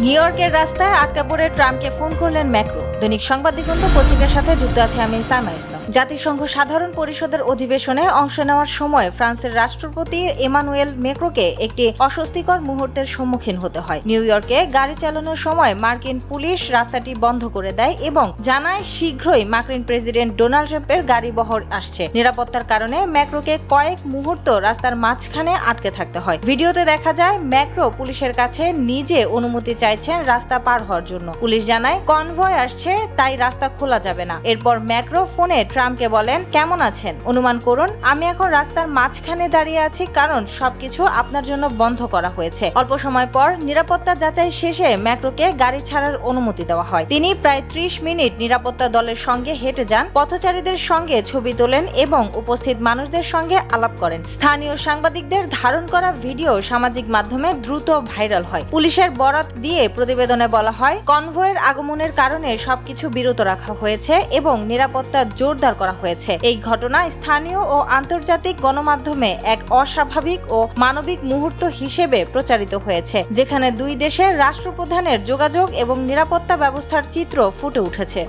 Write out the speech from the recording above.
New ইয়র্কের রাস্তায় আটকা পড়ে ট্রাম্পকে ফোন করলেন ম্যাক্রো। দৈনিক সংবাদ দিগন্ত পত্রিকার সাথে যুক্ত আছে আমি সাইমা ইসলাম। জাতিসংঘ সাধারণ পরিষদের অধিবেশনে অংশ নেওয়ার সময় ফ্রান্সের রাষ্ট্রপতি এমানুয়েল ম্যাক্রোকে একটি অস্বস্তিকর মুহূর্তের সম্মুখীন হতে হয়। নিউ ইয়র্কে গাড়ি চালানোর সময় মার্কিন পুলিশ রাস্তাটি বন্ধ করে দেয় এবং জানায় শীঘ্রই মার্কিন প্রেসিডেন্ট ডোনাল্ড ট্রাম্পের গাড়ি বহর আসছে। নিরাপত্তার কারণে ম্যাক্রোকে কয়েক মুহূর্ত রাস্তার মাঝখানে আটকে থাকতে হয়। ভিডিওতে দেখা যায় ম্যাক্রো পুলিশের কাছে নিজে অনুমতি চাইছেন রাস্তা পার হওয়ার জন্য। পুলিশ জানায় কনভয় আসছে, তাই রাস্তা খোলা যাবে না। এরপর ম্যাক্রো ফোনে ট্রাম্পকে বলেন, কেমন আছেন? অনুমান করুন আমি এখন রাস্তার মাঝখানে দাঁড়িয়ে আছি কারণ সবকিছু আপনার জন্য বন্ধ করা হয়েছে। অল্প সময় পর নিরাপত্তা যাচাই শেষে ম্যাক্রোকে গাড়ি ছাড়ার অনুমতি দেওয়া হয়। তিনি প্রায় 30 মিনিট নিরাপত্তা দলের সঙ্গে হেঁটে যান, পথচারীদের সঙ্গে ছবি তোলেন এবং উপস্থিত মানুষদের সঙ্গে আলাপ করেন। স্থানীয় সাংবাদিকদের ধারণ করা ভিডিও সামাজিক মাধ্যমে দ্রুত ভাইরাল হয়। পুলিশের বরাত দিয়ে প্রতিবেদনে বলা হয়, কনভয়ের আগমনের কারণে সবকিছু বিরত রাখা হয়েছে এবং নিরাপত্তা জোরদার করা হয়েছে। এই ঘটনা স্থানীয় ও আন্তর্জাতিক গণমাধ্যমে এক অস্বাভাবিক ও মানবিক মুহূর্ত হিসেবে প্রচারিত হয়েছে, যেখানে দুই দেশের রাষ্ট্রপ্রধানের যোগাযোগ এবং নিরাপত্তা ব্যবস্থার চিত্র ফুটে উঠেছে।